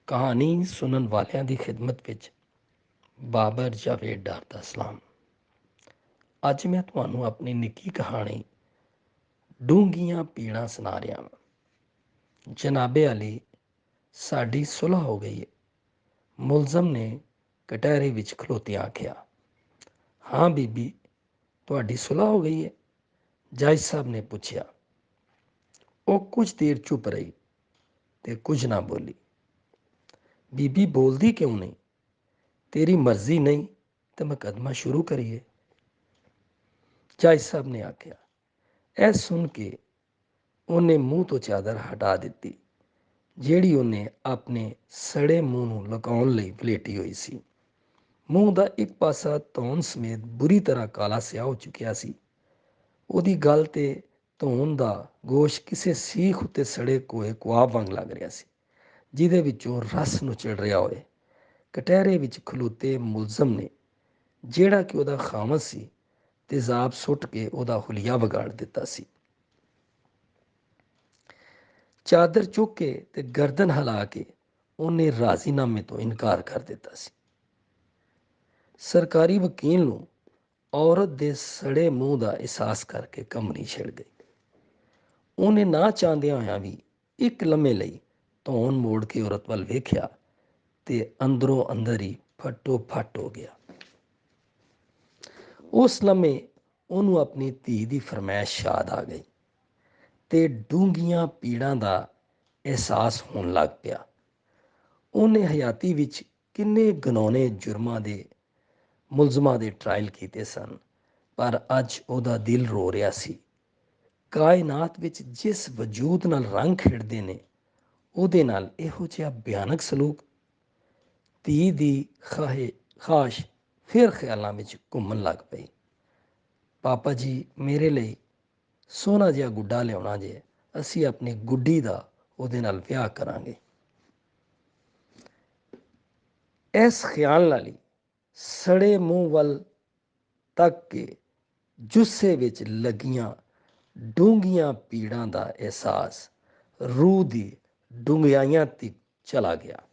ਕਹਾਣੀ ਸੁਣਨ ਵਾਲਿਆਂ ਦੀ ਖਿਦਮਤ ਵਿੱਚ ਬਾਬਰ ਜਾਵੇਦ ਡਾਰ ਦਾ ਸਲਾਮ। ਅੱਜ ਮੈਂ ਤੁਹਾਨੂੰ ਆਪਣੀ ਨਿੱਕੀ ਕਹਾਣੀ ਡੂੰਘੀਆਂ ਪੀੜਾਂ ਸੁਣਾ ਰਿਹਾ ਹਾਂ। ਜਨਾਬੇ ਅਲੀ, ਸਾਡੀ ਸੁਲ੍ਹਾ ਹੋ ਗਈ ਹੈ। ਮੁਲਜ਼ਮ ਨੇ ਕਟਹਿਰੇ ਵਿੱਚ ਖਲੋਤਿਆਂ ਆਖਿਆ। ਹਾਂ ਬੀਬੀ, ਤੁਹਾਡੀ ਸੁਲ੍ਹਾ ਹੋ ਗਈ ਹੈ? ਜੱਜ ਸਾਹਿਬ ਨੇ ਪੁੱਛਿਆ। ਉਹ ਕੁਝ ਦੇਰ ਚੁੱਪ ਰਹੀ ਤੇ ਕੁਝ ਨਾ ਬੋਲੀ। ਬੀਬੀ ਬੋਲਦੀ ਕਿਉਂ ਨਹੀਂ? ਤੇਰੀ ਮਰਜ਼ੀ ਨਹੀਂ ਤਾਂ ਮੁਕੱਦਮਾ ਸ਼ੁਰੂ ਕਰੀਏ, ਜੱਜ ਸਾਹਿਬ ਨੇ ਆਖਿਆ। ਇਹ ਸੁਣ ਕੇ ਉਹਨੇ ਮੂੰਹ ਤੋਂ ਚਾਦਰ ਹਟਾ ਦਿੱਤੀ ਜਿਹੜੀ ਉਹਨੇ ਆਪਣੇ ਸੜੇ ਮੂੰਹ ਨੂੰ ਲੁਕਾਉਣ ਲਈ ਵਲੇਟੀ ਹੋਈ ਸੀ। ਮੂੰਹ ਦਾ ਇੱਕ ਪਾਸਾ ਧੌਣ ਸਮੇਤ ਬੁਰੀ ਤਰ੍ਹਾਂ ਕਾਲਾ ਸਿਆਹ ਹੋ ਚੁੱਕਿਆ ਸੀ। ਉਹਦੀ ਗੱਲ ਤੇ ਧੌਣ ਦਾ ਗੋਸ਼ ਕਿਸੇ ਸੀਖ ਉੱਤੇ ਸੜੇ ਕੋਏ ਕੁਆਬ ਵਾਂਗ ਲੱਗ ਰਿਹਾ ਸੀ, ਜਿਹਦੇ ਵਿੱਚੋਂ ਰਸ ਨੁਚੜ ਰਿਹਾ ਹੋਏ। ਕਟਹਿਰੇ ਵਿੱਚ ਖਲੋਤੇ ਮੁਲਜ਼ਮ ਨੇ, ਜਿਹੜਾ ਕਿ ਉਹਦਾ ਖਾਮਦ ਸੀ, ਤੇਜ਼ਾਬ ਸੁੱਟ ਕੇ ਉਹਦਾ ਹੁਲੀਆ ਵਿਗਾੜ ਦਿੱਤਾ ਸੀ। ਚਾਦਰ ਚੁੱਕ ਕੇ ਤੇ ਗਰਦਨ ਹਿਲਾ ਕੇ ਉਹਨੇ ਰਾਜ਼ੀਨਾਮੇ ਤੋਂ ਇਨਕਾਰ ਕਰ ਦਿੱਤਾ ਸੀ। ਸਰਕਾਰੀ ਵਕੀਲ ਨੂੰ ਔਰਤ ਦੇ ਸੜੇ ਮੂੰਹ ਦਾ ਅਹਿਸਾਸ ਕਰਕੇ ਕੰਬਣੀ ਛਿੜ ਗਈ। ਉਹਨੇ ਨਾ ਚਾਹੁੰਦਿਆਂ ਹੋਇਆਂ ਵੀ ਇੱਕ ਲੰਮੇ ਲਈ ਧੌਣ ਮੋੜ ਕੇ ਔਰਤ ਵੱਲ ਵੇਖਿਆ ਤੇ ਅੰਦਰੋਂ ਅੰਦਰ ਹੀ ਫੱਟੋ ਫੱਟ ਹੋ ਗਿਆ। ਉਸ ਲੰਮੇ ਉਹਨੂੰ ਆਪਣੀ ਧੀ ਦੀ ਫਰਮਾਇਸ਼ ਯਾਦ ਆ ਗਈ ਤੇ ਡੂੰਘੀਆਂ ਪੀੜਾਂ ਦਾ ਅਹਿਸਾਸ ਹੋਣ ਲੱਗ ਪਿਆ। ਉਹਨੇ ਹਯਾਤੀ ਵਿੱਚ ਕਿੰਨੇ ਘਿਨੌਣੇ ਜੁਰਮਾਂ ਦੇ ਮੁਲਜ਼ਮਾਂ ਦੇ ਟਰਾਇਲ ਕੀਤੇ ਸਨ, ਪਰ ਅੱਜ ਉਹਦਾ ਦਿਲ ਰੋ ਰਿਹਾ ਸੀ। ਕਾਇਨਾਤ ਵਿੱਚ ਜਿਸ ਵਜੂਦ ਨਾਲ ਰੰਗ ਖੇਡਦੇ ਨੇ, ਉਹਦੇ ਨਾਲ ਇਹੋ ਜਿਹਾ ਭਿਆਨਕ ਸਲੂਕ। ਧੀ ਦੀ ਖਾਸ਼ ਫਿਰ ਖਿਆਲਾਂ ਵਿੱਚ ਘੁੰਮਣ ਲੱਗ ਪਈ। ਪਾਪਾ ਜੀ, ਮੇਰੇ ਲਈ ਸੋਹਣਾ ਜਿਹਾ ਗੁੱਡਾ ਲਿਆਉਣਾ ਜੇ, ਅਸੀਂ ਆਪਣੀ ਗੁੱਡੀ ਦਾ ਉਹਦੇ ਨਾਲ ਵਿਆਹ ਕਰਾਂਗੇ। ਇਸ ਖਿਆਲ ਨਾਲ ਹੀ ਸੜੇ ਮੂੰਹ ਵੱਲ ਤੱਕ ਕੇ ਜੁੱਸੇ ਵਿੱਚ ਲੱਗੀਆਂ ਡੂੰਘੀਆਂ ਪੀੜਾਂ ਦਾ ਅਹਿਸਾਸ ਰੂਹ ਦੀ ਡੂੰਘਾਈਆਂ ਤੱਕ ਚਲਾ ਗਿਆ।